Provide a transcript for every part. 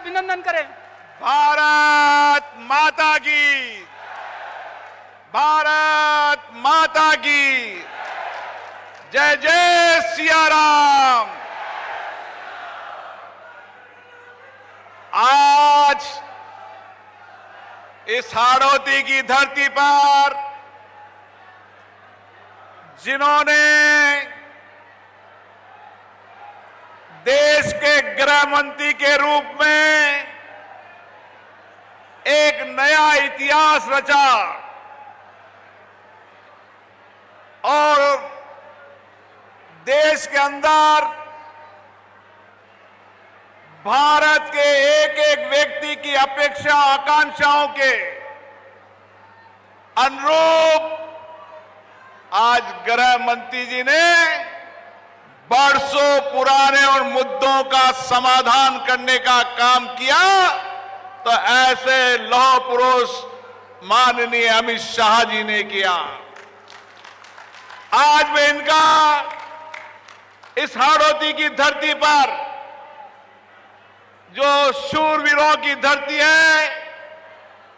अभिनंदन करें। भारत माता की, भारत माता की जय जय सिया राम। आज इस हाड़ौती की धरती पर जिन्होंने देश के गृह मंत्री के रूप में एक नया इतिहास रचा और देश के अंदर भारत के एक एक व्यक्ति की अपेक्षा आकांक्षाओं के अनुरूप आज गृह मंत्री जी ने बरसों पुराने और मुद्दों का समाधान करने का काम किया। तो ऐसे लौह पुरुष माननीय अमित शाह जी ने किया। आज मैं इनका इस हाड़ौती की धरती पर, जो शूरवीरों की धरती है,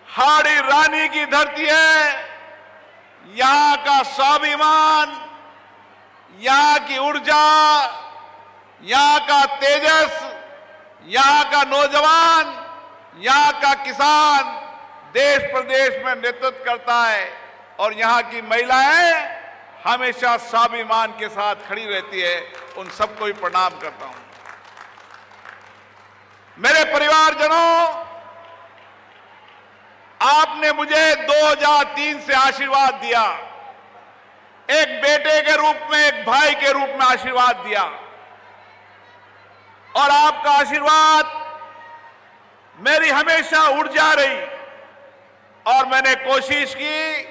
हाड़ी रानी की धरती है, यहां का स्वाभिमान, यहां की ऊर्जा, यहां का तेजस, यहां का नौजवान, यहां का किसान देश प्रदेश में नेतृत्व करता है और यहां की महिलाएं हमेशा स्वाभिमान के साथ खड़ी रहती है। उन सबको भी प्रणाम करता हूं। मेरे परिवारजनों, आपने मुझे 2003 से आशीर्वाद दिया, एक बेटे के रूप में, एक भाई के रूप में आशीर्वाद दिया और आपका आशीर्वाद मेरी हमेशा ऊर्जा रही और मैंने कोशिश की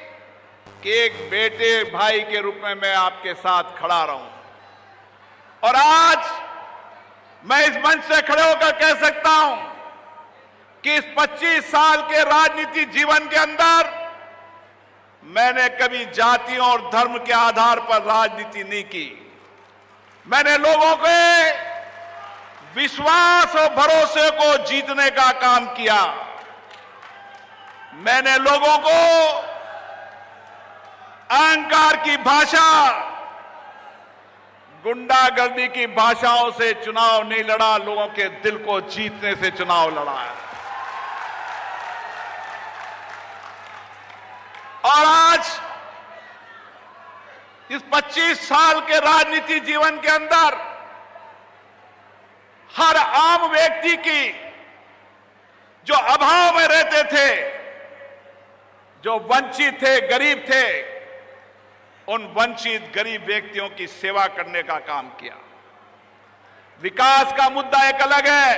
कि एक बेटे भाई के रूप में मैं आपके साथ खड़ा रहूं। और आज मैं इस मंच से खड़े होकर कह सकता हूं कि इस 25 साल के राजनीति जीवन के अंदर मैंने कभी जातियों और धर्म के आधार पर राजनीति नहीं की। मैंने लोगों के विश्वास और भरोसे को जीतने का काम किया। मैंने लोगों को अहंकार की भाषा, गुंडागर्दी की भाषाओं से चुनाव नहीं लड़ा, लोगों के दिल को जीतने से चुनाव लड़ा है। और आज इस 25 साल के राजनीति जीवन के अंदर हर आम व्यक्ति की, जो अभाव में रहते थे, जो वंचित थे, गरीब थे, उन वंचित गरीब व्यक्तियों की सेवा करने का काम किया। विकास का मुद्दा एक अलग है।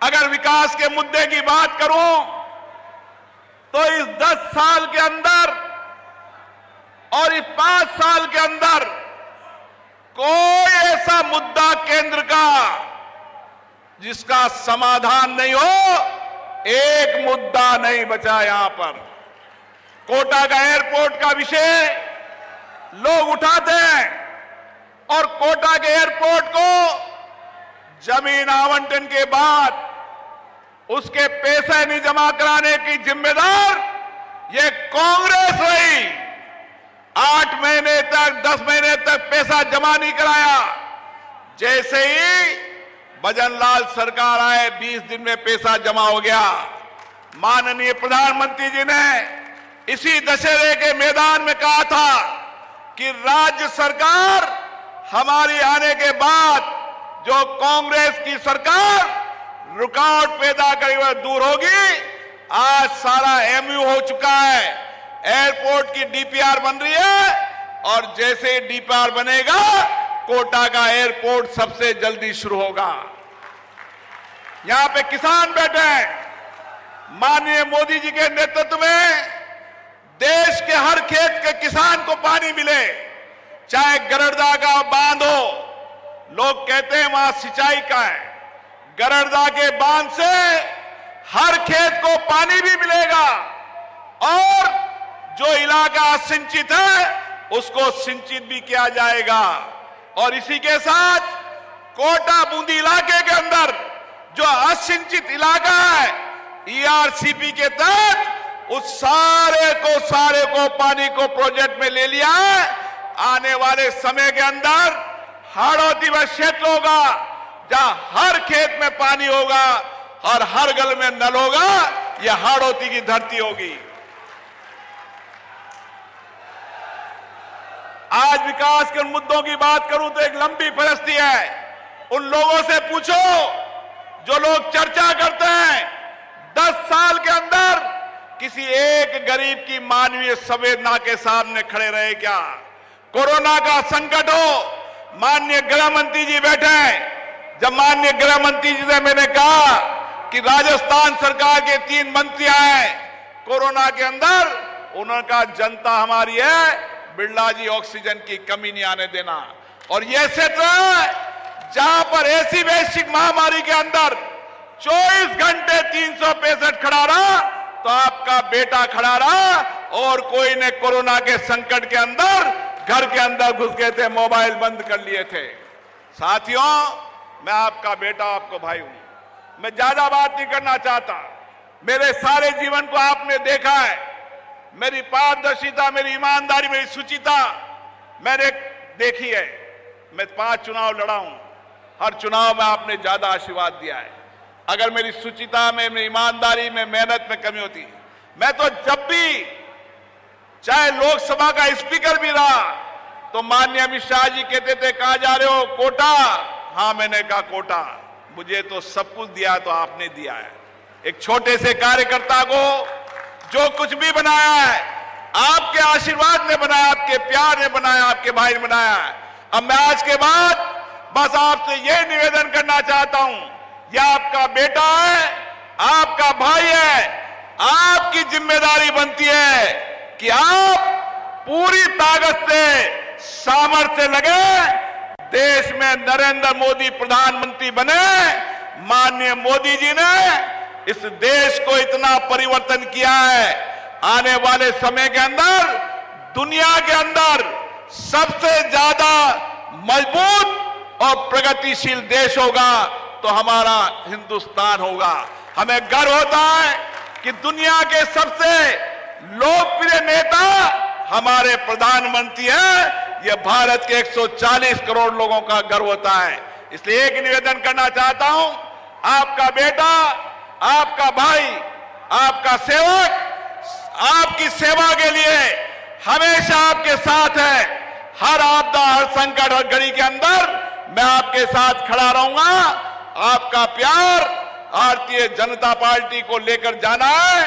अगर विकास के मुद्दे की बात करूं तो इस 10 साल के अंदर और इस 5 साल के अंदर कोई ऐसा मुद्दा केंद्र का जिसका समाधान नहीं हो, एक मुद्दा नहीं बचा। यहां पर कोटा का एयरपोर्ट का विषय लोग उठाते हैं और कोटा के एयरपोर्ट को जमीन आवंटन के बाद उसके पैसे नहीं जमा कराने की जिम्मेदार ये कांग्रेस रही। 8 महीने तक, 10 महीने तक पैसा जमा नहीं कराया। जैसे ही भजनलाल सरकार आए, 20 दिन में पैसा जमा हो गया। माननीय प्रधानमंत्री जी ने इसी दशहरे के मैदान में कहा था कि राज्य सरकार हमारी आने के बाद जो कांग्रेस की सरकार रुकावट पैदा करी वह दूर होगी। आज सारा एमयू हो चुका है, एयरपोर्ट की डीपीआर बन रही है और जैसे डीपीआर बनेगा कोटा का एयरपोर्ट सबसे जल्दी शुरू होगा। यहां पे किसान बैठे हैं। माननीय मोदी जी के नेतृत्व में देश के हर खेत के किसान को पानी मिले, चाहे गरड़दा का बांध हो। लोग कहते हैं वहां सिंचाई का है, गरड़दा के बांध से हर खेत को पानी भी मिलेगा और जो इलाका असिंचित है उसको सिंचित भी किया जाएगा। और इसी के साथ कोटा बूंदी इलाके के अंदर जो असिंचित इलाका है, ईआरसीपी के तहत उस सारे को पानी को प्रोजेक्ट में ले लिया है। आने वाले समय के अंदर हाड़ौती वह क्षेत्र होगा जहां हर खेत में पानी होगा और हर गल में नल होगा। यह हाड़ौती की धरती होगी। आज विकास के मुद्दों की बात करूं तो एक लंबी फहरिस्त है। उन लोगों से पूछो जो लोग चर्चा करते हैं 10 साल के अंदर किसी एक गरीब की मानवीय संवेदना के सामने खड़े रहे क्या? कोरोना का संकट हो, माननीय गृह मंत्री जी बैठे हैं। जब माननीय गृह मंत्री जी से मैंने कहा कि राजस्थान सरकार के 3 मंत्री आए कोरोना के अंदर, उन्होंने कहा जनता हमारी है, बिरला जी ऑक्सीजन की कमी नहीं आने देना। और यह क्षेत्र है जहां पर ऐसी वैश्विक महामारी के अंदर 24 घंटे 365 खड़ा रहा तो आपका बेटा खड़ा रहा और कोई ने कोरोना के संकट के अंदर घर के अंदर घुस गए थे, मोबाइल बंद कर लिए थे। साथियों, मैं आपका बेटा, आपको भाई हूं। मैं ज्यादा बात नहीं करना चाहता। मेरे सारे जीवन को आपने देखा है। मेरी पारदर्शिता, मेरी ईमानदारी, मेरी शुचिता मैंने देखी है। मैं 5 चुनाव लड़ा हूं। हर चुनाव में आपने ज्यादा आशीर्वाद दिया है। अगर मेरी शुचिता में, मेरी ईमानदारी में, मेहनत में कमी होती, मैं तो जब भी चाहे लोकसभा का स्पीकर भी रहा तो माननीय अमित शाह जी कहते थे कहां जा रहे हो? कोटा। हाँ, मैंने कहा कोटा। मुझे तो सब कुछ दिया तो आपने दिया है। एक छोटे से कार्यकर्ता को जो कुछ भी बनाया है आपके आशीर्वाद ने बनाया, आपके प्यार ने बनाया, आपके भाई ने बनाया है। अब मैं आज के बाद बस आपसे यह निवेदन करना चाहता हूं, यह आपका बेटा है, आपका भाई है, आपकी जिम्मेदारी बनती है कि आप पूरी ताकत से, सामर्थ्य से लगे देश में नरेंद्र मोदी प्रधानमंत्री बने। माननीय मोदी जी ने इस देश को इतना परिवर्तन किया है। आने वाले समय के अंदर दुनिया के अंदर सबसे ज्यादा मजबूत और प्रगतिशील देश होगा तो हमारा हिंदुस्तान होगा। हमें गर्व होता है कि दुनिया के सबसे लोकप्रिय नेता हमारे प्रधानमंत्री हैं। यह भारत के 140 करोड़ लोगों का गर्व होता है। इसलिए एक निवेदन करना चाहता हूं, आपका बेटा, आपका भाई, आपका सेवक आपकी सेवा के लिए हमेशा आपके साथ है। हर आपदा, हर संकट, हर घड़ी के अंदर मैं आपके साथ खड़ा रहूंगा। आपका प्यार भारतीय जनता पार्टी को लेकर जाना है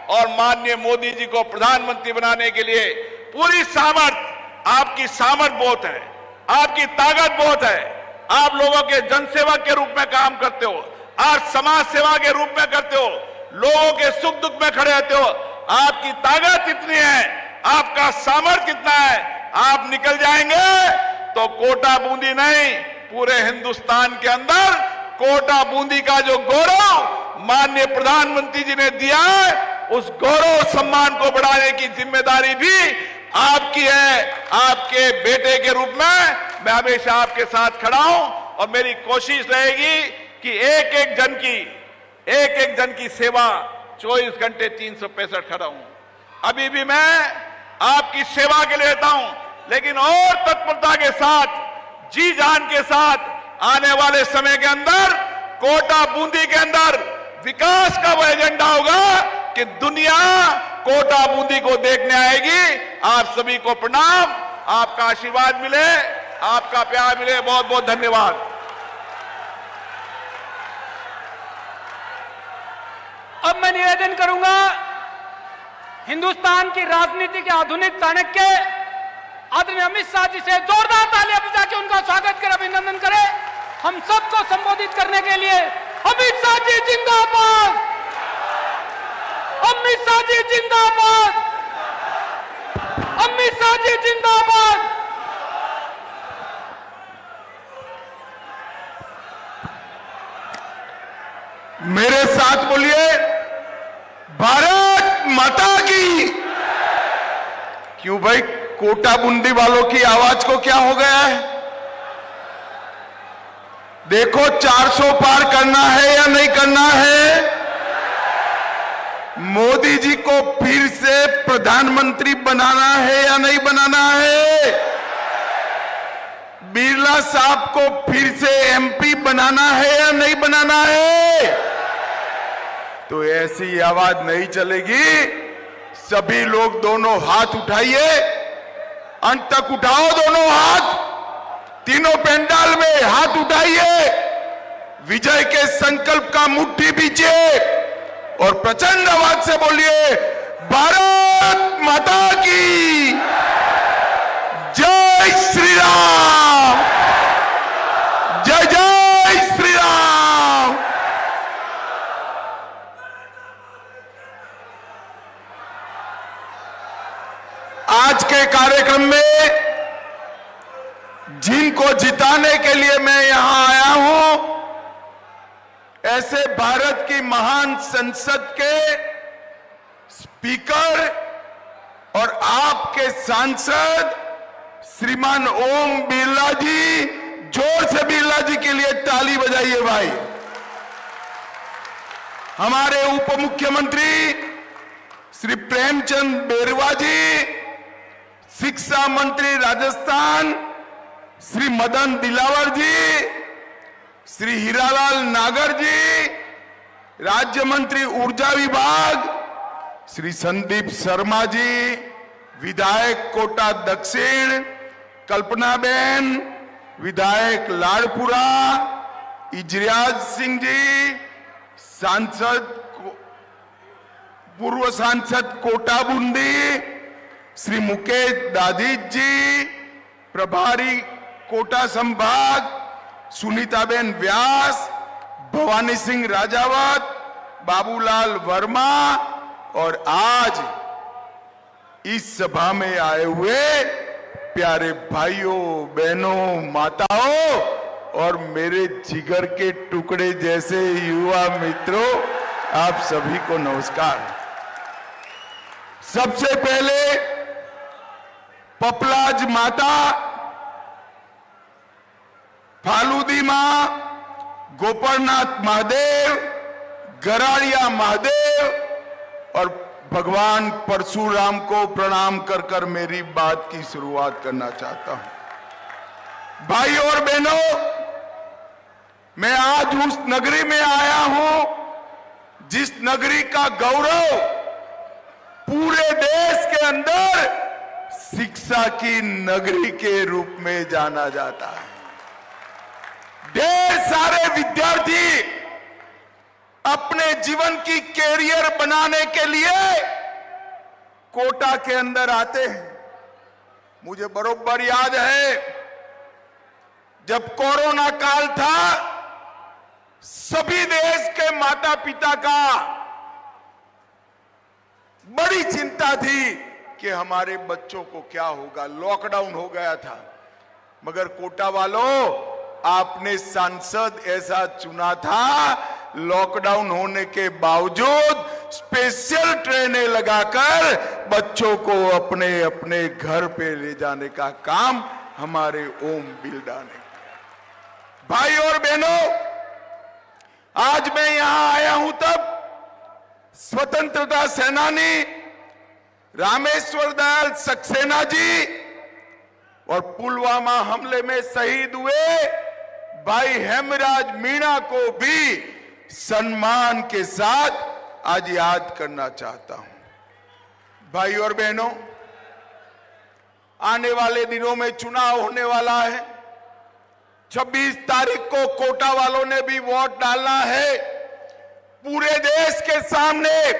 और माननीय मोदी जी को प्रधानमंत्री बनाने के लिए पूरी सामर्थ्य, आपकी सामर्थ्य बहुत है, आपकी ताकत बहुत है। आप लोगों के जनसेवक के रूप में काम करते हो, आप समाज सेवा के रूप में करते हो, लोगों के सुख दुख में खड़े रहते हो। आपकी ताकत इतनी है, आपका सामर्थ्य कितना है, आप निकल जाएंगे तो कोटा बूंदी नहीं, पूरे हिंदुस्तान के अंदर कोटा बूंदी का जो गौरव माननीय प्रधानमंत्री जी ने दिया है, उस गौरव सम्मान को बढ़ाने की जिम्मेदारी भी आपकी है। आपके बेटे के रूप में मैं हमेशा आपके साथ खड़ा हूं और मेरी कोशिश रहेगी कि एक एक जन की सेवा 24 घंटे 365 खड़ा हूं। अभी भी मैं आपकी सेवा के लिए रहता हूं, लेकिन और तत्परता के साथ, जी जान के साथ आने वाले समय के अंदर कोटा बूंदी के अंदर विकास का वो एजेंडा होगा कि दुनिया कोटा बूंदी को देखने आएगी। आप सभी को प्रणाम, आपका आशीर्वाद मिले, आपका प्यार मिले। बहुत बहुत धन्यवाद। अब मैं निवेदन करूंगा हिंदुस्तान की राजनीति के आधुनिक चाणक्य आदरणीय अमित शाह जी से जोरदार तालियां बजा के उनका स्वागत कर अभिनंदन करें। हम सबको संबोधित करने के लिए अमित शाह जी जिंदाबाद, अमित शाह जी जिंदाबाद, अमित शाह जी जिंदाबाद। मेरे साथ बोलिए, भारत माता की। क्यों भाई, कोटा बूंदी वालों की आवाज को क्या हो गया है? देखो 400 पार करना है या नहीं करना है? मोदी जी को फिर से प्रधानमंत्री बनाना है या नहीं बनाना है? बिरला साहब को फिर से एमपी बनाना है या नहीं बनाना है? तो ऐसी आवाज नहीं चलेगी। सभी लोग दोनों हाथ उठाइए, अंत तक उठाओ दोनों हाथ, तीनों पंडाल में हाथ उठाइए, विजय के संकल्प का मुट्ठी बीजिए और प्रचंड आवाज से बोलिए, भारत माता की जय श्री राम, जय जय श्री राम। आज के कार्यक्रम में जिनको जिताने के लिए मैं यहां आया हूं, ऐसे भारत की महान संसद के स्पीकर और आपके सांसद श्रीमान ओम बिरला जी, जोर से बिरला जी के लिए ताली बजाइए भाई। हमारे उप मुख्यमंत्री श्री प्रेमचंद बेरवा जी, शिक्षा मंत्री राजस्थान श्री मदन दिलावर जी, श्री हीरालाल नागर जी, राज्य मंत्री ऊर्जा विभाग श्री संदीप शर्मा जी, विधायक कोटा दक्षिण कल्पनाबेन, विधायक लाड़पुरा इजरियाज सिंह जी, सांसद पूर्व सांसद कोटा बूंदी श्री मुकेश दादीज जी, प्रभारी कोटा संभाग सुनीताबेन व्यास, भवानी सिंह राजावत, बाबूलाल वर्मा और आज इस सभा में आए हुए प्यारे भाइयों बहनों माताओं और मेरे जिगर के टुकड़े जैसे युवा मित्रों, आप सभी को नमस्कार। सबसे पहले पपलाज माता, फालूदी मां, गोपरनाथ महादेव, गराड़िया महादेव और भगवान परशुराम को प्रणाम कर कर मेरी बात की शुरुआत करना चाहता हूं। भाई और बहनों, मैं आज उस नगरी में आया हूं जिस नगरी का गौरव पूरे देश के अंदर शिक्षा की नगरी के रूप में जाना जाता है। ढेर सारे विद्यार्थी अपने जीवन की कैरियर बनाने के लिए कोटा के अंदर आते हैं। मुझे बरोबर याद है जब कोरोना काल था, सभी देश के माता पिता का बड़ी चिंता थी कि हमारे बच्चों को क्या होगा। लॉकडाउन हो गया था, मगर कोटा वालों, आपने सांसद ऐसा चुना था, लॉकडाउन होने के बावजूद स्पेशल ट्रेनें लगाकर बच्चों को अपने अपने घर पे ले जाने का काम हमारे ओम बिरला ने किया। भाई और बहनों, आज मैं यहां आया हूं तब स्वतंत्रता सेनानी रामेश्वर दयाल सक्सेना जी और पुलवामा हमले में शहीद हुए भाई हेमराज मीणा को भी सम्मान के साथ आज याद करना चाहता हूं। भाई और बहनों, आने वाले दिनों में चुनाव होने वाला है। 26 तारीख को कोटा वालों ने भी वोट डालना है। पूरे देश के सामने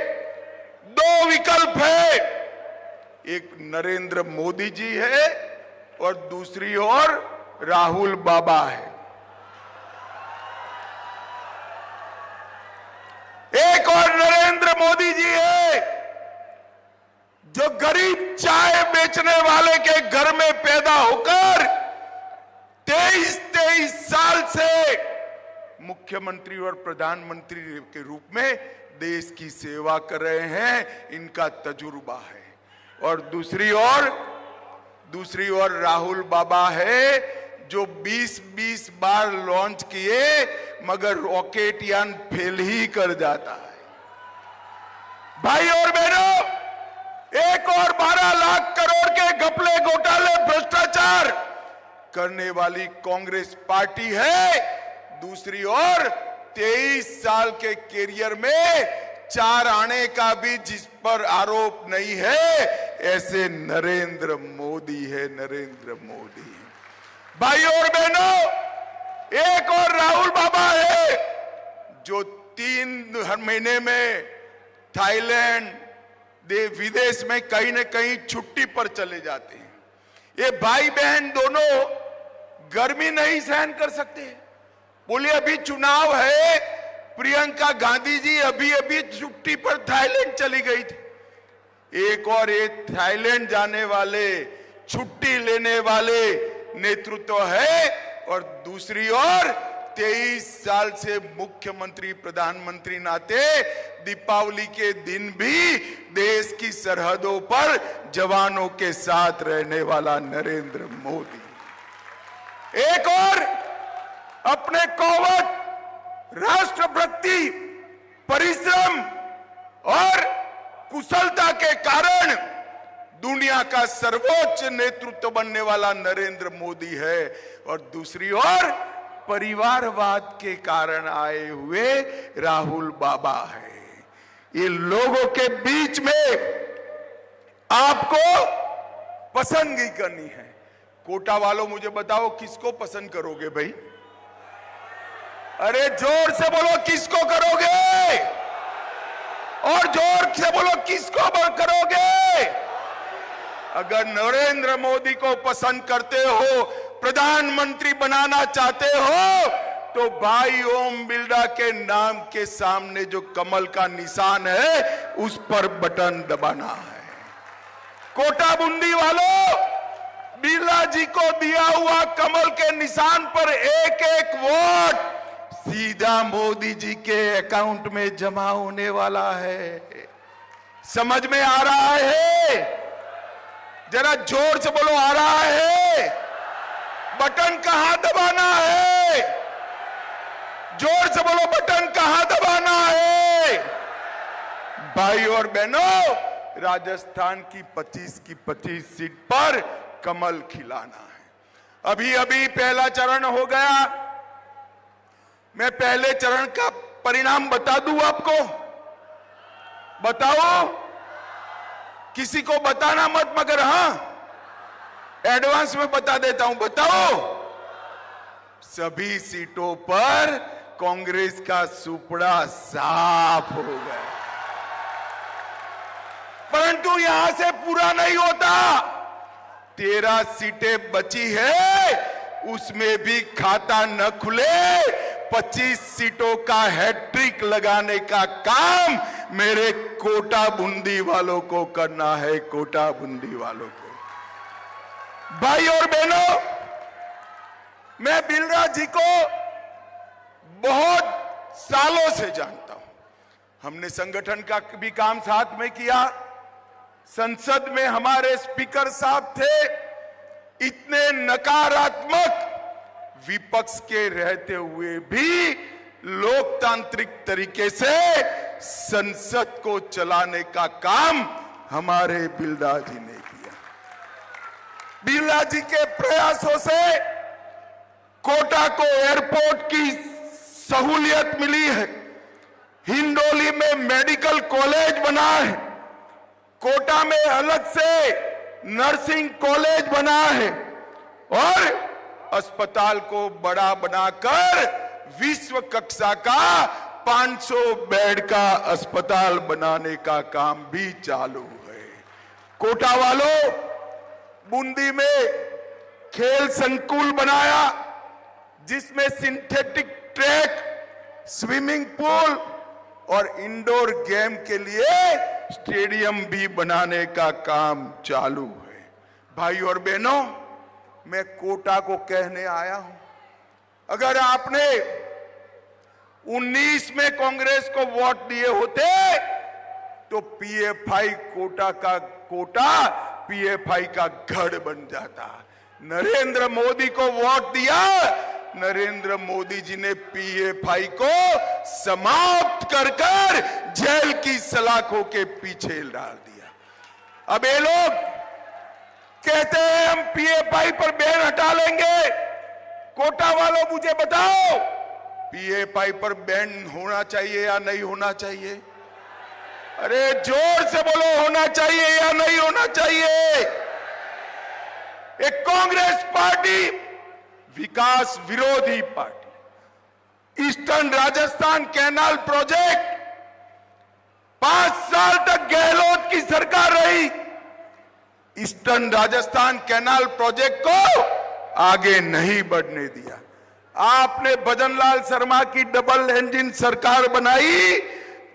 दो विकल्प है, एक नरेंद्र मोदी जी है और दूसरी ओर राहुल बाबा है। एक और नरेंद्र मोदी जी है जो गरीब चाय बेचने वाले के घर में पैदा होकर 23 साल से मुख्यमंत्री और प्रधानमंत्री के रूप में देश की सेवा कर रहे हैं, इनका तजुर्बा है। और दूसरी ओर राहुल बाबा है जो 20-20 बार लॉन्च किए मगर रॉकेट यान फेल ही कर जाता है। भाई और बहनों, एक और 12 लाख करोड़ के घपले घोटाले भ्रष्टाचार करने वाली कांग्रेस पार्टी है। दूसरी ओर 23 साल के कैरियर में 4 आने का भी जिस पर आरोप नहीं है, ऐसे नरेंद्र मोदी है, नरेंद्र मोदी। भाई और बहनों, एक और राहुल बाबा है जो 3 हर महीने में थाईलैंड विदेश में कहीं न कहीं छुट्टी पर चले जाते हैं। ये भाई बहन दोनों गर्मी नहीं सहन कर सकते। बोलिए अभी चुनाव है, प्रियंका गांधी जी अभी अभी छुट्टी पर थाईलैंड चली गई थी। एक और एक थाईलैंड जाने वाले, छुट्टी लेने वाले नेतृत्व है, और दूसरी ओर 23 साल से मुख्यमंत्री प्रधानमंत्री नाते दीपावली के दिन भी देश की सरहदों पर जवानों के साथ रहने वाला नरेंद्र मोदी। एक और अपने कौवत, राष्ट्रभक्ति, परिश्रम और कुशलता के कारण दुनिया का सर्वोच्च नेतृत्व बनने वाला नरेंद्र मोदी है, और दूसरी ओर परिवारवाद के कारण आए हुए राहुल बाबा है। ये लोगों के बीच में आपको पसंदगी करनी है। कोटा वालों मुझे बताओ किसको पसंद करोगे भाई? अरे जोर से बोलो किसको करोगे, और जोर से बोलो किसको करोगे? अगर नरेंद्र मोदी को पसंद करते हो, प्रधानमंत्री बनाना चाहते हो, तो भाई ओम बिरला के नाम के सामने जो कमल का निशान है उस पर बटन दबाना है। कोटा बूंदी वालों, बिरला जी को दिया हुआ कमल के निशान पर एक एक वोट सीधा मोदी जी के अकाउंट में जमा होने वाला है। समझ में आ रहा है? जरा जोर से बोलो, आ रहा है? बटन कहां दबाना है? जोर से बोलो, बटन कहां दबाना है? भाई और बहनों, राजस्थान की 25 की 25 सीट पर कमल खिलाना है। अभी अभी पहला चरण हो गया। मैं पहले चरण का परिणाम बता दूं आपको? बताओ? किसी को बताना मत, मगर हां एडवांस में बता देता हूं। बताओ? सभी सीटों पर कांग्रेस का सुपड़ा साफ हो गया। परंतु यहां से पूरा नहीं होता। 13 सीटें बची है, उसमें भी खाता न खुले 25 सीटों का हैट्रिक लगाने का काम मेरे कोटा बूंदी वालों को करना है। कोटा बूंदी वालों को। भाई और बहनों, मैं बिरला जी को बहुत सालों से जानता हूं। हमने संगठन का भी काम साथ में किया। संसद में हमारे स्पीकर साहब थे। इतने नकारात्मक विपक्ष के रहते हुए भी लोकतांत्रिक तरीके से संसद को चलाने का काम हमारे बिरला जी ने किया। बिरला जी के प्रयासों से कोटा को एयरपोर्ट की सहूलियत मिली है। हिंडोली में मेडिकल कॉलेज बना है। कोटा में अलग से नर्सिंग कॉलेज बना है, और अस्पताल को बड़ा बनाकर विश्व कक्षा का 500 बेड का अस्पताल बनाने का काम भी चालू है। कोटा वालों, बूंदी में खेल संकुल बनाया, जिसमें सिंथेटिक ट्रैक, स्विमिंग पूल और इंडोर गेम के लिए स्टेडियम भी बनाने का काम चालू है। भाई और बहनों, मैं कोटा को कहने आया हूं, अगर आपने 19 में कांग्रेस को वोट दिए होते तो पीएफआई कोटा का कोटा पीएफआई का गढ़ बन जाता। नरेंद्र मोदी को वोट दिया, नरेंद्र मोदी जी ने पीएफआई को समाप्त कर कर जेल की सलाखों के पीछे डाल दिया। अब ये लोग कहते हैं हम पीएफआई पर बैन हटा लेंगे। कोटा वालों मुझे बताओ, पीएफआई पर बैन होना चाहिए या नहीं होना चाहिए? अरे जोर से बोलो, होना चाहिए या नहीं होना चाहिए? एक कांग्रेस पार्टी विकास विरोधी party, eastern Rajasthan canal project 5 साल तक गहलोत की सरकार रही। ईस्टर्न राजस्थान कैनाल प्रोजेक्ट को आगे नहीं बढ़ने दिया। आपने भजनलाल शर्मा की डबल इंजन सरकार बनाई,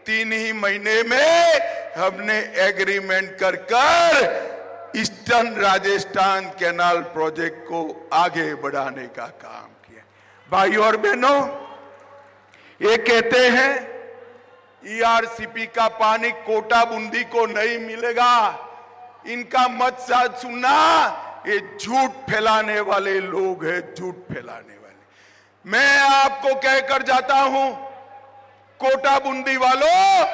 3 ही महीने में हमने एग्रीमेंट कर ईस्टर्न राजस्थान कैनाल प्रोजेक्ट को आगे बढ़ाने का काम किया। भाइयों और बहनों, ये कहते हैं ईआरसीपी का पानी कोटा बूंदी को नहीं मिलेगा। इनका मत साथ सुनना, ये झूठ फैलाने वाले लोग हैं, झूठ फैलाने वाले। मैं आपको कहकर जाता हूं, कोटा बूंदी वालों,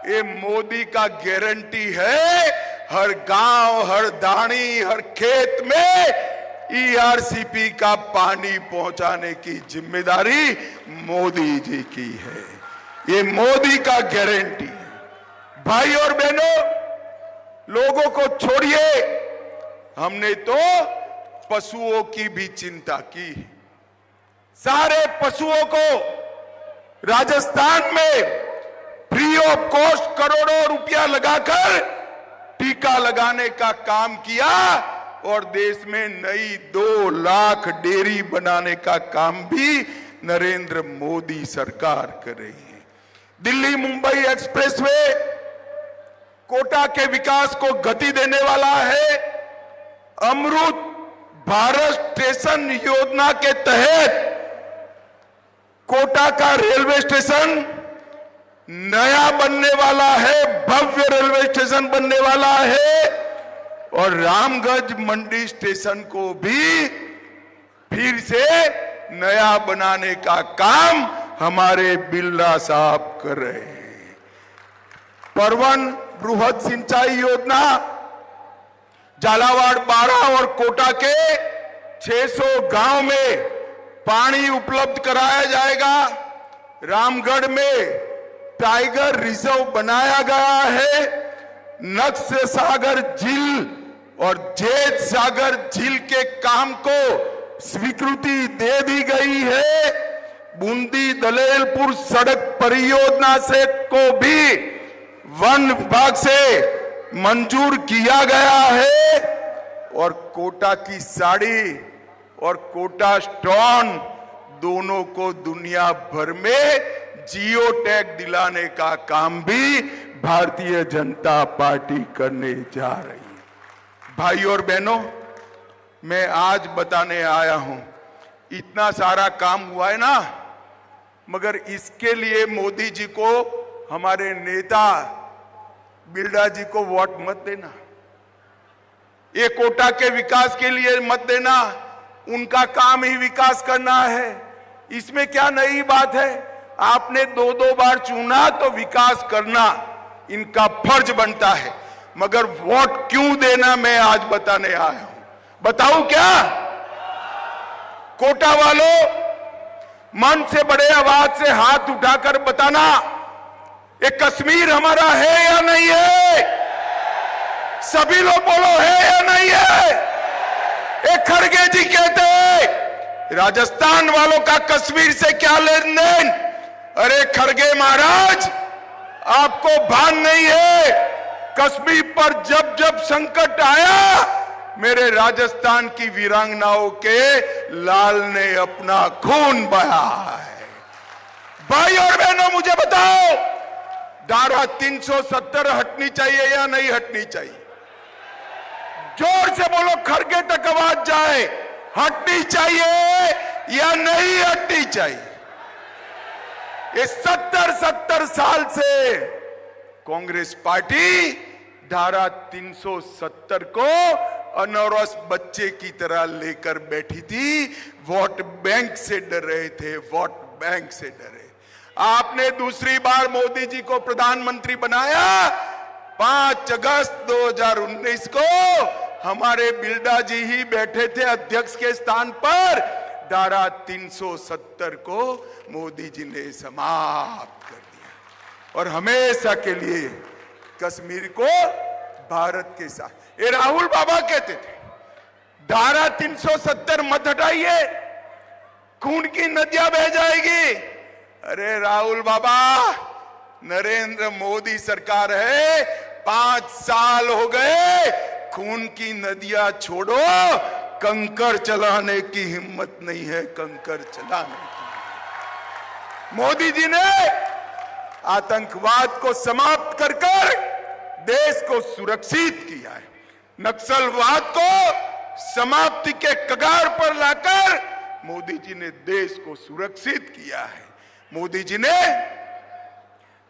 ये मोदी का गारंटी है, हर गांव, हर दानी, हर खेत में ईआरसीपी का पानी पहुंचाने की जिम्मेदारी मोदी जी की है। ये मोदी का गारंटी है। भाई और बहनों, लोगों को छोड़िए, हमने तो पशुओं की भी चिंता की। सारे पशुओं को राजस्थान में फ्री ऑफ कॉस्ट करोड़ों रुपया लगाकर टीका लगाने का काम किया और देश में नई 2 लाख डेयरी बनाने का काम भी नरेंद्र मोदी सरकार कर रही है। दिल्ली मुंबई एक्सप्रेसवे कोटा के विकास को गति देने वाला है। अमृत भारत स्टेशन योजना के तहत कोटा का रेलवे स्टेशन नया बनने वाला है, भव्य रेलवे स्टेशन बनने वाला है और रामगंज मंडी स्टेशन को भी फिर से नया बनाने का काम हमारे बिरला साहब कर रहे हैं। परवन बृहद सिंचाई योजना, झालावाड़ 12 और कोटा के 600 गांव में पानी उपलब्ध कराया जाएगा। रामगढ़ में टाइगर रिजर्व बनाया गया है। नक्स्य सागर झील और जेठ सागर झील के काम को स्वीकृति दे दी गई है। बूंदी दलेलपुर सड़क परियोजना से को भी वन विभाग से मंजूर किया गया है और कोटा की साड़ी और कोटा स्टोन दोनों को दुनिया भर में जियो टैग दिलाने का काम भी भारतीय जनता पार्टी करने जा रही है। भाई और बहनों, मैं आज बताने आया हूं, इतना सारा काम हुआ है ना, मगर इसके लिए मोदी जी को, हमारे नेता बिरला जी को वोट मत देना। ये कोटा के विकास के लिए मत देना, उनका काम ही विकास करना है। इसमें क्या नई बात है? आपने 2 बार चुना तो विकास करना इनका फर्ज बनता है, मगर वोट क्यों देना मैं आज बताने आया हूं। बताऊं क्या? कोटा वालों, मन से बड़े आवाज से हाथ उठाकर बताना, ये कश्मीर हमारा है या नहीं है? सभी लोग बोलो, है या नहीं है? एक खड़गे जी कहते हैं राजस्थान वालों का कश्मीर से क्या लेन देन? अरे खड़गे महाराज, आपको भान नहीं है, कश्मीर पर जब जब संकट आया, मेरे राजस्थान की वीरांगनाओं के लाल ने अपना खून बहा है। भाई और बहनों, मुझे बताओ, धारा 370 हटनी चाहिए या नहीं हटनी चाहिए? जोर से बोलो, खड़गे तक आवाज जाए, हटनी चाहिए या नहीं हटनी चाहिए? ये 70 साल से कांग्रेस पार्टी धारा 370 को अनौरस बच्चे की तरह लेकर बैठी थी। वोट बैंक से डर रहे थे, वोट बैंक से डरे। आपने दूसरी बार मोदी जी को प्रधानमंत्री बनाया 5 अगस्त 2019 को। हमारे बिरला जी ही बैठे थे अध्यक्ष के स्थान पर। धारा 370 को मोदी जी ने समाप्त कर दिया और हमेशा के लिए कश्मीर को भारत के साथ। ये राहुल बाबा कहते थे धारा 370 मत हटाइए, खून की नदियां बह जाएगी। अरे राहुल बाबा, नरेंद्र मोदी सरकार है, 5 साल हो गए, खून की नदियां छोड़ो, कंकर चलाने की हिम्मत नहीं है, कंकर चलाने की। मोदी जी ने आतंकवाद को समाप्त कर देश को सुरक्षित किया है। नक्सलवाद को समाप्ति के कगार पर लाकर मोदी जी ने देश को सुरक्षित किया है। मोदी जी ने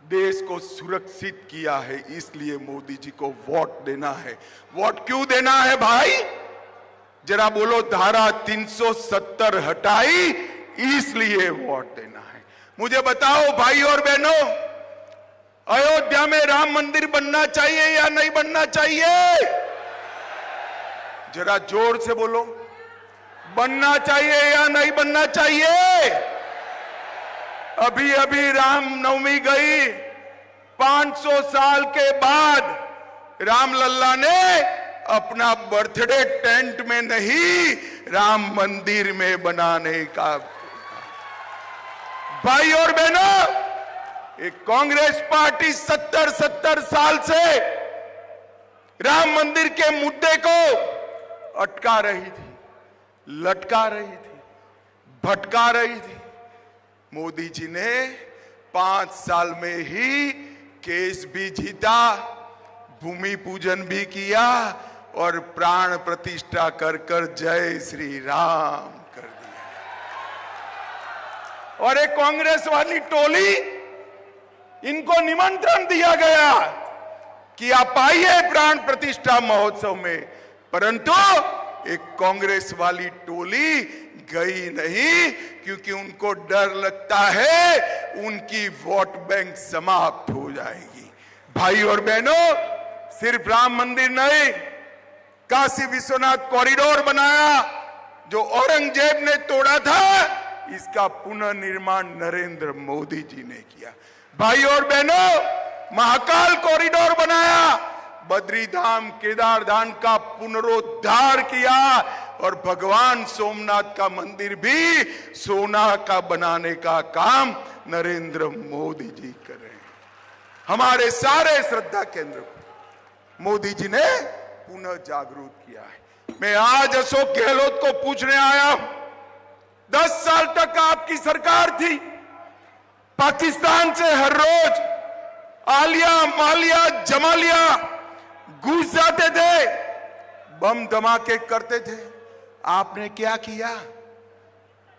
देश को सुरक्षित किया है, इसलिए मोदी जी को वोट देना है। वोट क्यों देना है भाई? जरा बोलो। धारा 370 हटाई, इसलिए वोट देना है। मुझे बताओ भाई और बहनों, अयोध्या में राम मंदिर बनना चाहिए या नहीं बनना चाहिए? जरा जोर से बोलो। बनना चाहिए या नहीं बनना चाहिए? अभी अभी रामनवमी गई, 500 साल के बाद रामलल्ला ने अपना बर्थडे टेंट में नहीं, राम मंदिर में बनाने का। भाई और बहनों, एक कांग्रेस पार्टी 70 साल से राम मंदिर के मुद्दे को अटका रही थी, लटका रही थी, भटका रही थी। मोदी जी ने 5 साल में ही केस भी जीता, भूमि पूजन भी किया और प्राण प्रतिष्ठा कर जय श्री राम कर दिया। और एक कांग्रेस वाली टोली, इनको निमंत्रण दिया गया कि आप आइए प्राण प्रतिष्ठा महोत्सव में, परंतु एक कांग्रेस वाली टोली गई नहीं, क्योंकि उनको डर लगता है उनकी वोट बैंक समाप्त हो जाएगी। भाई और बहनों, सिर्फ राम मंदिर नहीं, काशी विश्वनाथ कॉरिडोर बनाया जो औरंगजेब ने तोड़ा था, इसका पुनर्निर्माण नरेंद्र मोदी जी ने किया। भाई और बहनों, महाकाल कॉरिडोर बनाया, बद्रीधाम केदारधाम का पुनरुद्धार किया और भगवान सोमनाथ का मंदिर भी सोना का बनाने का काम नरेंद्र मोदी जी कर रहे हैं। हमारे सारे श्रद्धा केंद्र को मोदी जी ने पुनः जागरूक किया है। मैं आज अशोक गहलोत को पूछने आया हूं, 10 साल तक आपकी सरकार थी, पाकिस्तान से हर रोज आलिया मालिया जमालिया घुस जाते थे, बम धमाके करते थे। आपने क्या किया?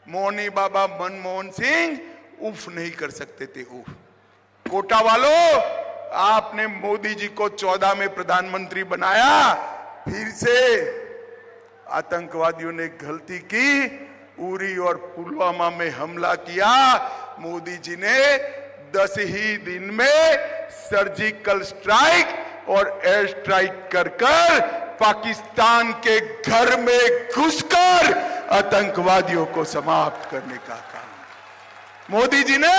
मोहनी बाबा मनमोहन सिंह उफ नहीं कर सकते थे, उफ। कोटा वालों, आपने मोदी जी को 14 में प्रधानमंत्री बनाया, फिर से आतंकवादियों ने गलती की, उरी और पुलवामा में हमला किया। मोदी जी ने 10 ही दिन में सर्जिकल स्ट्राइक और एयर स्ट्राइक कर पाकिस्तान के घर में घुसकर आतंकवादियों को समाप्त करने का काम मोदी जी ने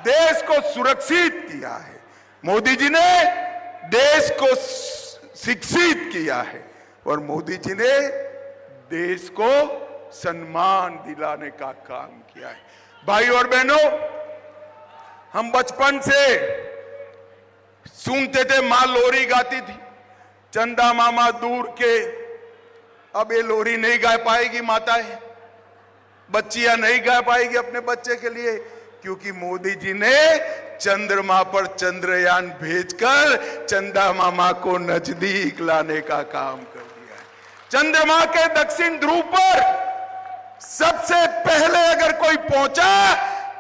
देश को सुरक्षित किया है। मोदी जी ने देश को शिक्षित किया है और मोदी जी ने देश को सम्मान दिलाने का काम किया है। भाई और बहनों, हम बचपन से सुनते थे, मां लोरी गाती थी, चंदा मामा दूर के। अब ये लोरी नहीं गा पाएगी माताएं, बच्चियां नहीं गा पाएगी अपने बच्चे के लिए, क्योंकि मोदी जी ने चंद्रमा पर चंद्रयान भेजकर चंदा मामा को नजदीक लाने का काम कर दिया है। चंद्रमा के दक्षिण ध्रुव पर सबसे पहले अगर कोई पहुंचा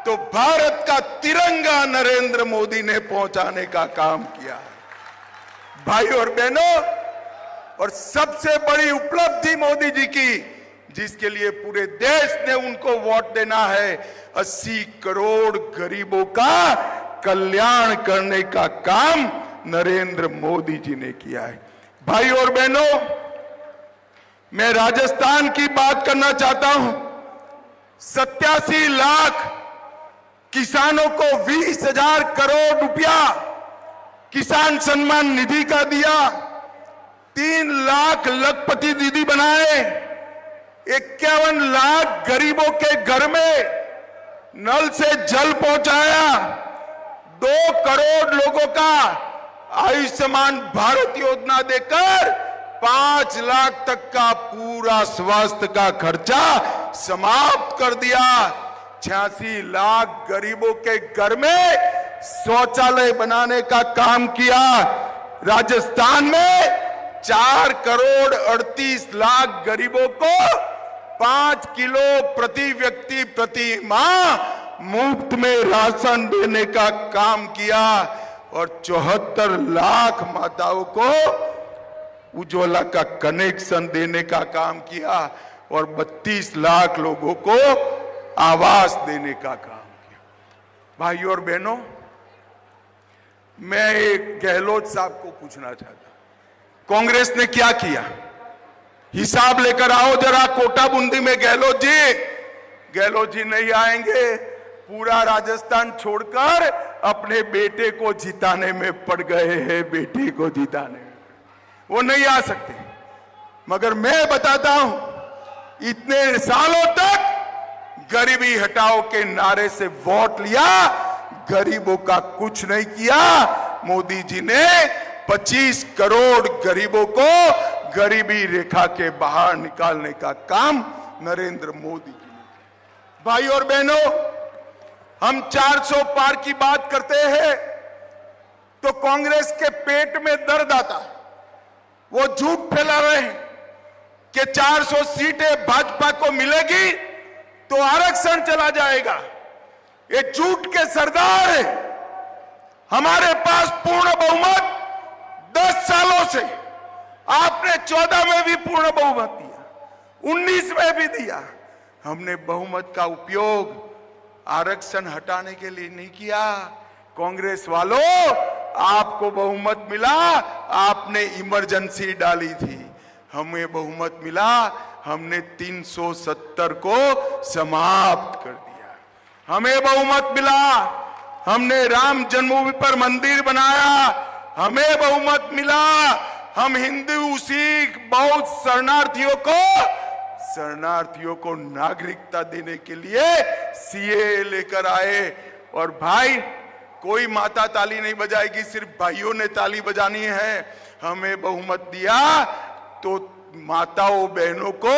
तो भारत का तिरंगा नरेंद्र मोदी ने पहुंचाने का काम किया है। भाई और बहनों, और सबसे बड़ी उपलब्धि मोदी जी की, जिसके लिए पूरे देश ने उनको वोट देना है, 80 करोड़ गरीबों का कल्याण करने का काम नरेंद्र मोदी जी ने किया है। भाई और बहनों, मैं राजस्थान की बात करना चाहता हूं। 87 लाख किसानों को 20,000 करोड़ रुपया किसान सम्मान निधि का दिया, 3 लाख लखपति दीदी बनाए, 51 लाख गरीबों के घर में नल से जल पहुंचाया, 2 करोड़ लोगों का आयुष्मान भारत योजना देकर 5 लाख तक का पूरा स्वास्थ्य का खर्चा समाप्त कर दिया। 86 लाख गरीबों के घर में शौचालय बनाने का काम किया। राजस्थान में 4 करोड़ 38 लाख गरीबों को 5 किलो प्रति व्यक्ति प्रति माह मुफ्त में राशन देने का काम किया और 74 लाख माताओं को उज्ज्वला का कनेक्शन देने का काम किया और 32 लाख लोगों को आवास देने का काम किया। भाइयों और बहनों, मैं एक गहलोत साहब को पूछना चाहता हूं, कांग्रेस ने क्या किया? हिसाब लेकर आओ जरा कोटा बूंदी में। गहलोत जी नहीं आएंगे, पूरा राजस्थान छोड़कर अपने बेटे को जिताने में पड़ गए हैं, बेटे को जिताने में वो नहीं आ सकते। मगर मैं बताता हूं, इतने सालों तक गरीबी हटाओ के नारे से वोट लिया, गरीबों का कुछ नहीं किया। मोदी जी ने 25 करोड़ गरीबों को गरीबी रेखा के बाहर निकालने का काम नरेंद्र मोदी जी ने किया। भाई और बहनों, हम 400 पार की बात करते हैं तो कांग्रेस के पेट में दर्द आता है। वो झूठ फैला रहे हैं कि 400 सीटें भाजपा को मिलेगी तो आरक्षण चला जाएगा। ये झूठ के सरदार है। हमारे पास पूर्ण बहुमत 10 सालों से, आपने 14 में भी पूर्ण बहुमत दिया, 19 में भी दिया। हमने बहुमत का उपयोग आरक्षण हटाने के लिए नहीं किया। कांग्रेस वालों, आपको बहुमत मिला, आपने इमरजेंसी डाली थी। हमें बहुमत मिला, हमने 370 को समाप्त कर दिया। हमें बहुमत मिला, हमने राम जन्मभूमि पर मंदिर बनाया। हमें बहुमत मिला, हम हिंदू सिख बौद्ध शरणार्थियों को नागरिकता देने के लिए सीए लेकर आए। और भाई, कोई माता ताली नहीं बजाएगी, सिर्फ भाइयों ने ताली बजानी है। हमें बहुमत दिया तो माताओं बहनों को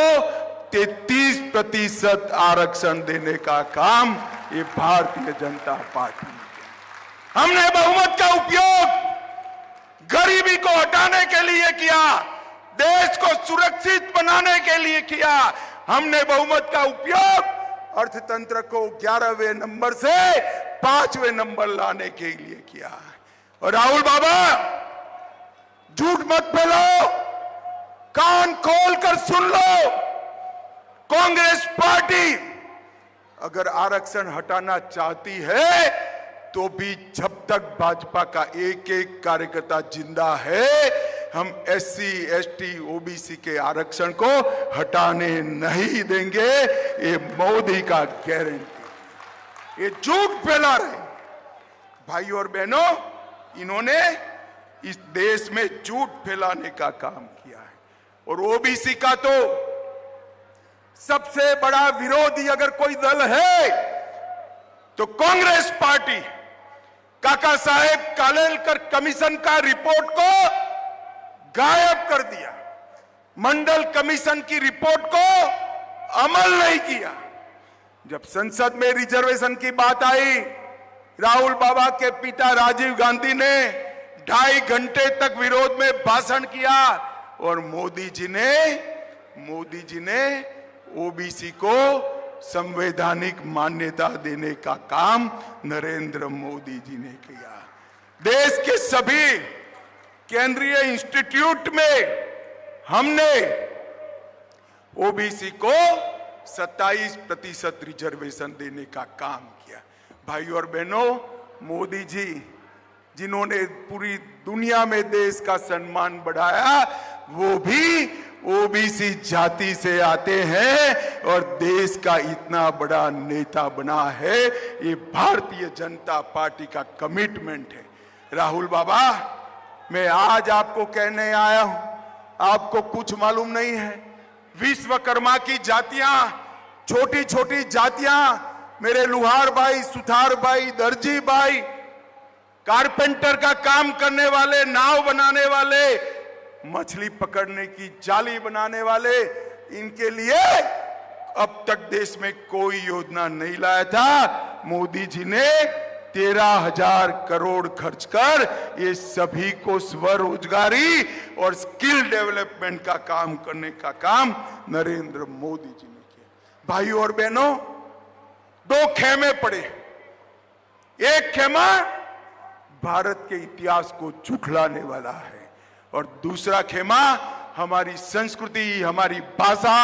33% आरक्षण देने का काम ये भारतीय जनता पार्टी ने किया। हमने बहुमत का उपयोग गरीबी को हटाने के लिए किया, देश को सुरक्षित बनाने के लिए किया। हमने बहुमत का उपयोग अर्थतंत्र को 11वें नंबर से 5वें नंबर लाने के लिए किया। और राहुल बाबा, झूठ मत फैलाओ, कान खोलकर सुन लो। कांग्रेस पार्टी अगर आरक्षण हटाना चाहती है तो भी जब तक भाजपा का एक एक कार्यकर्ता जिंदा है, हम SC, ST, OBC के आरक्षण को हटाने नहीं देंगे। ये मोदी का गारंटी। ये झूठ फैला रहे भाइयों और बहनों, इन्होंने इस देश में झूठ फैलाने का काम किया है। और OBC का तो सबसे बड़ा विरोधी अगर कोई दल है तो कांग्रेस पार्टी। काका साहेब कालेलकर कमीशन का रिपोर्ट को गायब कर दिया, मंडल कमीशन की रिपोर्ट को अमल नहीं किया। जब संसद में रिजर्वेशन की बात आई, राहुल बाबा के पिता राजीव गांधी ने 2.5 घंटे तक विरोध में भाषण किया और मोदी जी ने OBC को संवैधानिक मान्यता देने का काम नरेंद्र मोदी जी ने किया। देश के सभी केंद्रीय इंस्टीट्यूट में हमने ओबीसी को 27% रिजर्वेशन देने का काम किया। भाइयों और बहनों, मोदी जी जिन्होंने पूरी दुनिया में देश का सम्मान बढ़ाया, वो भी ओबीसी जाति से आते हैं और देश का इतना बड़ा नेता बना है। ये भारतीय जनता पार्टी का कमिटमेंट है। राहुल बाबा, मैं आज आपको कहने आया हूं, आपको कुछ मालूम नहीं है। विश्वकर्मा की जातियां, छोटी छोटी जातियां, मेरे लुहार भाई, सुथार भाई, दर्जी भाई, कारपेंटर का काम करने वाले, नाव बनाने वाले, मछली पकड़ने की जाली बनाने वाले, इनके लिए अब तक देश में कोई योजना नहीं लाया था। मोदी जी ने 13,000 करोड़ खर्च कर ये सभी को स्वरोजगारी और स्किल डेवलपमेंट का काम करने का काम नरेंद्र मोदी जी ने किया। भाइयों और बहनों, 2 खेमे पड़े। एक खेमा भारत के इतिहास को झुठलाने वाला है और दूसरा खेमा हमारी संस्कृति, हमारी भाषा,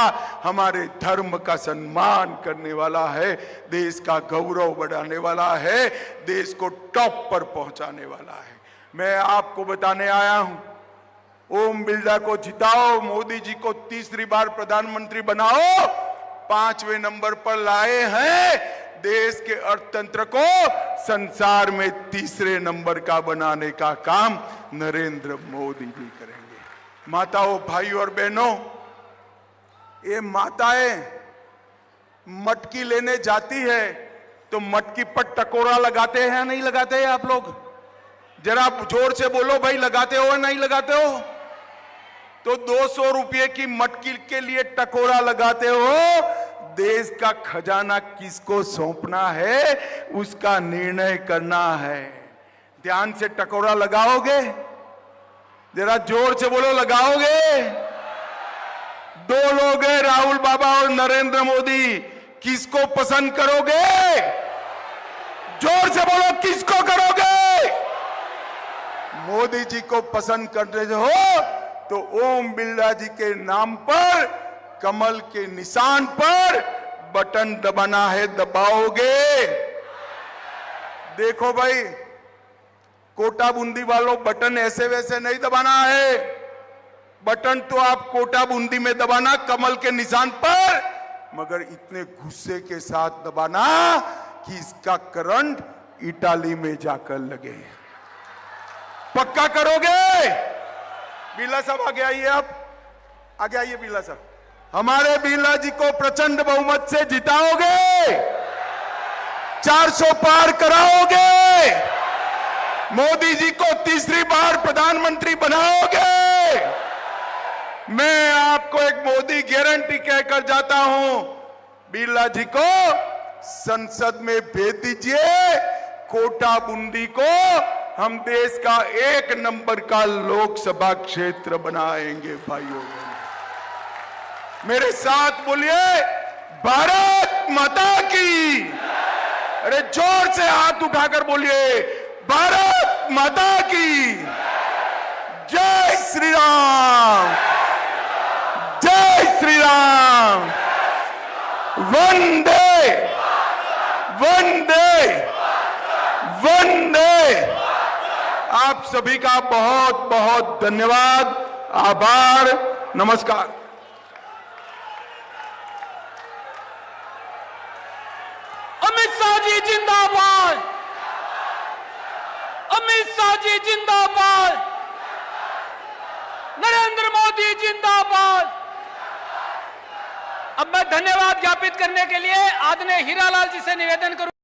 हमारे धर्म का सम्मान करने वाला है, देश का गौरव बढ़ाने वाला है, देश को टॉप पर पहुंचाने वाला है। मैं आपको बताने आया हूं, ओम बिरला को जिताओ, मोदी जी को तीसरी बार प्रधानमंत्री बनाओ, 5वें नंबर पर लाए हैं। देश के अर्थतंत्र को संसार में तीसरे नंबर का बनाने का काम नरेंद्र मोदी जी करेंगे। माताओं, भाइयों और बहनों, ये माताएं मटकी लेने जाती है तो मटकी पर टकोरा लगाते हैं, नहीं लगाते हैं आप लोग? जरा जोर से बोलो भाई, लगाते हो या नहीं लगाते हो? तो 200 रुपये की मटकी के लिए टकोरा लगाते हो। देश का खजाना किसको सौंपना है, उसका निर्णय करना है। ध्यान से टकोरा लगाओगे? जरा जोर से बोलो, लगाओगे? 2 लोग हैं, राहुल बाबा और नरेंद्र मोदी। किसको पसंद करोगे? जोर से बोलो, किसको करोगे? मोदी जी को पसंद करते हो तो ओम बिरला जी के नाम पर, कमल के निशान पर बटन दबाना है, दबाओगे? देखो भाई, कोटा बूंदी वालों, बटन ऐसे वैसे नहीं दबाना है। बटन तो आप कोटा बूंदी में दबाना, कमल के निशान पर, मगर इतने गुस्से के साथ दबाना कि इसका करंट इटाली में जाकर लगे। पक्का करोगे? बिरला साहब आगे आइए, आप आगे आइए। बिरला साहब, हमारे बिरला जी को प्रचंड बहुमत से जिताओगे? 400 पार कराओगे? मोदी जी को तीसरी बार प्रधानमंत्री बनाओगे? मैं आपको एक मोदी गारंटी कहकर जाता हूं, बिरला जी को संसद में भेज दीजिए। कोटा बूंदी को हम देश का 1 नंबर का लोकसभा क्षेत्र बनाएंगे। भाइयों, मेरे साथ बोलिए, भारत माता की। अरे जोर से हाथ उठाकर बोलिए, भारत माता की। जय श्री राम, जय श्री राम। वंदे वंदे वंदे। आप सभी का बहुत बहुत धन्यवाद, आभार, नमस्कार। अमित शाह जी जिंदाबाद, अमित शाह जी जिंदाबाद, नरेंद्र मोदी जिंदाबाद। अब मैं धन्यवाद ज्ञापित करने के लिए आदरणीय हीरालाल जी से निवेदन करूं।